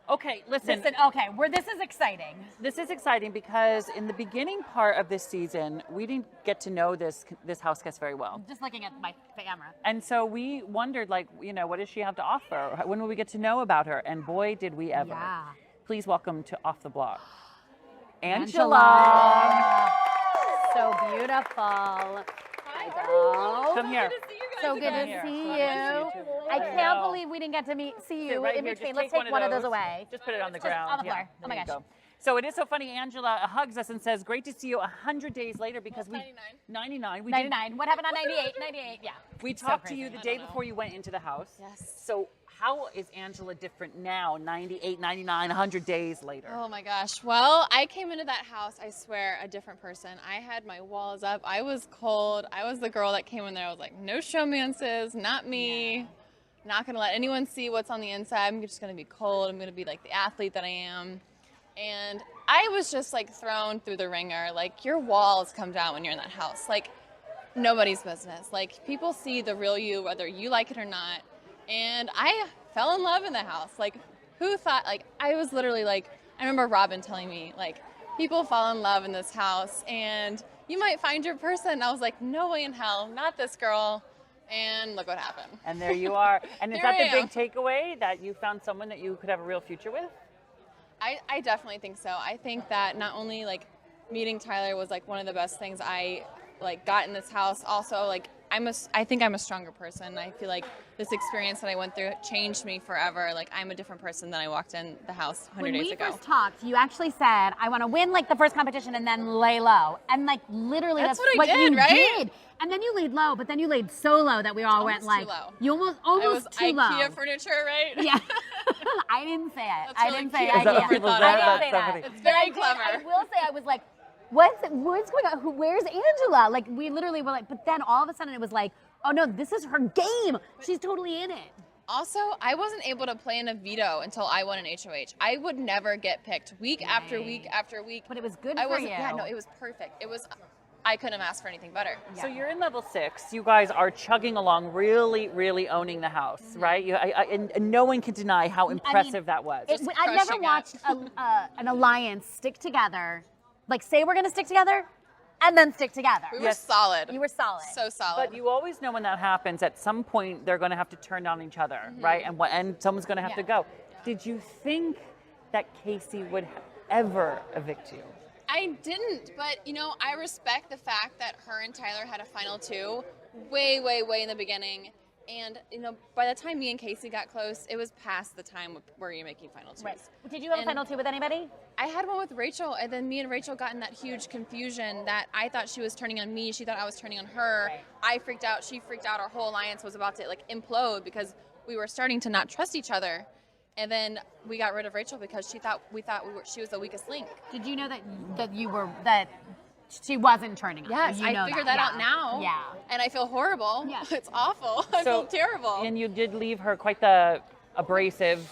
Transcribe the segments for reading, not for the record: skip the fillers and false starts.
Okay, listen. Okay, this is exciting. This is exciting because in the beginning part of this season, we didn't get to know this house guest very well. Just looking at my camera. And so we wondered, like, what does she have to offer? When will we get to know about her? And boy, did we ever. Yeah. Please welcome to Off the Block, Angela. So beautiful. Come here. So good to see you. I can't believe we didn't get to see you in between. Let's take one of those away. Just put it on the ground. On the floor. Oh my gosh. So it is so funny. Angela hugs us and says, "Great to see you 100 days later," because 99. 99. What happened on 98? 98. Yeah. We talked to you the day before you went into the house. Yes. So how is Angela different now, 98, 99, 100 days later? Oh my gosh. Well, I came into that house, I swear, a different person. I had my walls up. I was cold. I was the girl that came in there. I was like, no showmances, not me. Yeah. Not going to let anyone see what's on the inside. I'm just going to be cold. I'm going to be like the athlete that I am. And I was just like thrown through the ringer. Like, your walls come down when you're in that house. Like, nobody's business. Like, people see the real you, whether you like it or not. And I fell in love in the house. Like, who thought, like, I was literally like, I remember Robin telling me, like, people fall in love in this house and you might find your person. And I was like, no way in hell, not this girl. And look what happened. And there you are. And is that the big takeaway, that you found someone that you could have a real future with? I definitely think so. I think that not only, like, meeting Tyler was, like, one of the best things I, like, got in this house. Also, like, I think I'm a stronger person. I feel like this experience that I went through changed me forever. Like, I'm a different person than I walked in the house 100 days ago. When we first talked, you actually said, I want to win, like, the first competition and then lay low. And, like, literally that's what I did, you right? did. And then you laid low, but then you laid so low that we all went, like, too low. You almost too low. IKEA furniture, right? Yeah. I didn't say it. That's really I didn't say cute. IKEA. I didn't say that. It's very clever. I will say, I was like, what's going on? Where's Angela? Like, we literally were like, but then all of a sudden it was like, oh no, this is her game. She's totally in it. Also, I wasn't able to play in a veto until I won an HOH. I would never get picked week after week after week. But it was good for you. Yeah, no, it was perfect. I couldn't have asked for anything better. Yeah. So you're in level 6. You guys are chugging along, really, really owning the house, right? And no one can deny how impressive that was. I've never watched an alliance stick together, like say we're going to stick together, and then stick together. We were solid. You were solid. So solid. But you always know when that happens, at some point they're going to have to turn on each other, right? And someone's going to have to go. Did you think that Casey would ever evict you? I didn't, but, I respect the fact that her and Tyler had a final 2 way, way, way in the beginning. And, by the time me and Casey got close, it was past the time where you're making final 2s. Right. Did you have a final 2 with anybody? I had one with Rachel, and then me and Rachel got in that huge confusion that I thought she was turning on me. She thought I was turning on her. Right. I freaked out. She freaked out. Our whole alliance was about to, like, implode because we were starting to not trust each other. And then we got rid of Rachel because she thought she was the weakest link. Did you know that she wasn't turning on? Yes, I figured that out now. Yeah. And I feel horrible. Yeah. It's awful. I feel terrible. And you did leave her quite the abrasive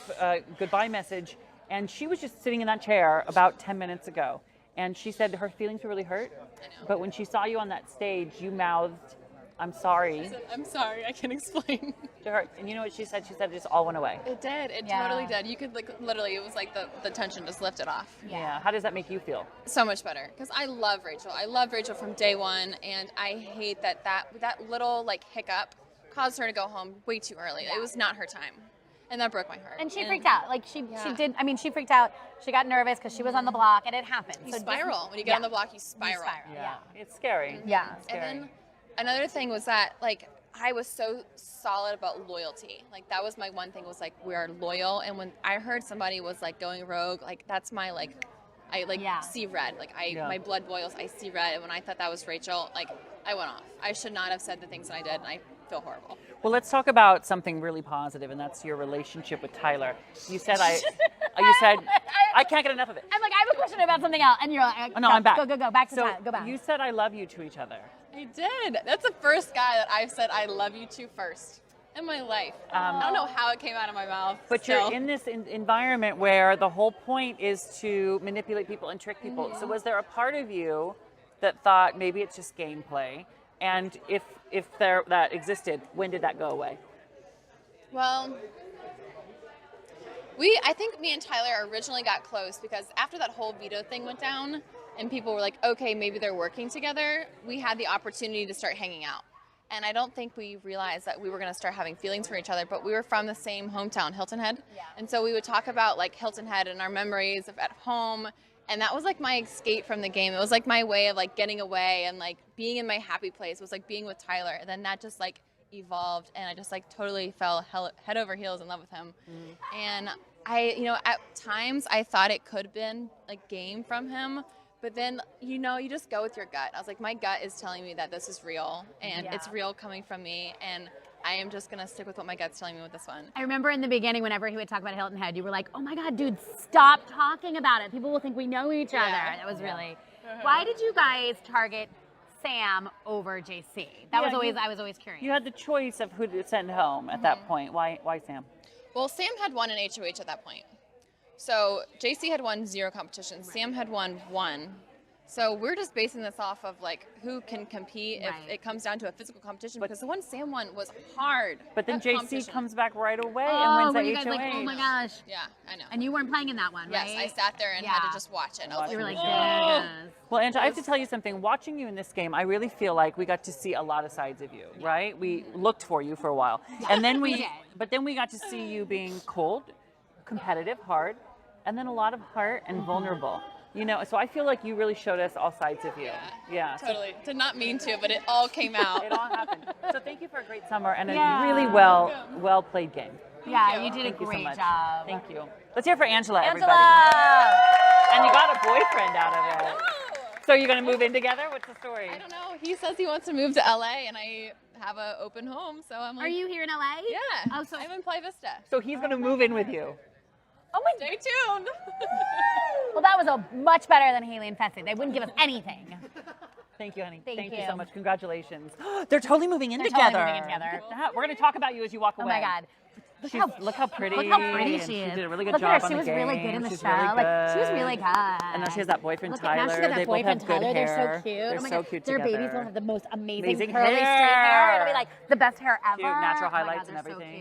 goodbye message. And she was just sitting in that chair about 10 minutes ago. And she said her feelings were really hurt. I know. But when she saw you on that stage, you mouthed, "I'm sorry." I said, "I'm sorry, I can't explain." To her. And you know what she said? She said it just all went away. It did. It totally did. You could, like, literally, it was like the tension just lifted off. Yeah. How does that make you feel? So much better. Because I love Rachel. I loved Rachel from day one. And I hate that little, like, hiccup caused her to go home way too early. Yeah. It was not her time. And that broke my heart. And she freaked out. Like, she did. I mean, she freaked out. She got nervous because she was on the block, and it happened. You spiral. When you get on the block, you spiral. Yeah. It's scary. Yeah. It's scary. And then another thing was that, like, I was so solid about loyalty. Like, that was my one thing, was, like, we are loyal. And when I heard somebody was, like, going rogue, like, that's my, like, I, like, see red. Like, my blood boils. I see red. And when I thought that was Rachel, like, I went off. I should not have said the things that I did, and I feel horrible. Well, let's talk about something really positive, and that's your relationship with Tyler. You said I can't get enough of it. I'm like, I have a question about something else, and you're like, no, I'm back. Go back to Tyler. Go back. You said I love you to each other. I did. That's the first guy that I've said I love you to first in my life. I don't know how it came out of my mouth. But you're in this environment where the whole point is to manipulate people and trick people. Mm-hmm. So was there a part of you that thought maybe it's just gameplay? And if that existed, when did that go away? Well, I think me and Tyler originally got close because after that whole veto thing went down and people were like, okay, maybe they're working together, we had the opportunity to start hanging out. And I don't think we realized that we were going to start having feelings for each other, but we were from the same hometown, Hilton Head. Yeah. And so we would talk about like Hilton Head and our memories of at home. And that was like my escape from the game. It was like my way of like getting away and like being in my happy place was like being with Tyler. And then that just like evolved and I just like totally fell head over heels in love with him. And I, at times I thought it could have been like game from him, but then, you just go with your gut. I was like, my gut is telling me that this is real and it's real coming from me. And I am just going to stick with what my gut's telling me with this one. I remember in the beginning, whenever he would talk about Hilton Head, you were like, oh my God, dude, stop talking about it. People will think we know each other. That was really, why did you guys target Sam over JC? I was always curious. You had the choice of who to send home at that point. Why Sam? Well, Sam had won an HOH at that point. So JC had won 0 competitions. Sam had won 1. So we're just basing this off of like who can compete if it comes down to a physical competition because the one Sam won was hard. But then JC comes back right away oh, and wins you the guys HOH. like, oh my gosh. Yeah, I know. And you weren't playing in that one, right? Yes, I sat there and had to just watch it. And I was You were like, like, there it is. Well, Angela, I have to tell you something. Watching you in this game, I really feel like we got to see a lot of sides of you, right? We looked for you for a while. And then we did. But then we got to see you being cold, competitive, hard, and then a lot of heart and vulnerable. So I feel like you really showed us all sides of you. Yeah. Totally. Did not mean to, but it all came out. It all happened. So thank you for a great summer and a really well played game. Yeah, you did a Thank you so great much. job. Thank you. Let's hear for Angela, everybody. Angela! And you got a boyfriend out of it. So you're going to move in together? What's the story? I don't know. He says he wants to move to LA, and I have an open home, so I'm like, Are you here in LA? Yeah. Oh, so I'm in Playa Vista. So he's going to move in with you. Oh my. Stay tuned. Well, that was much better than Haley and Fessy. They wouldn't give us anything. Thank you, honey. Thank you you. so much. Congratulations. They're totally moving in They're together. totally moving in together. We're going to talk about you as you walk Oh away. my God. Look how pretty. Look how pretty and she is. She did a really good Look job at her. on She the was game. really good in the She's show. really Like she was good. really good. And now she has that boyfriend Look, Tyler. now she's got that They boyfriend both have good Tyler. hair. They're so cute. They're oh my so God. cute Their together. babies will have the most amazing Amazing curly hair. straight hair. It'll be like the best hair ever. Cute, natural Oh my God, highlights and they're so everything. cute.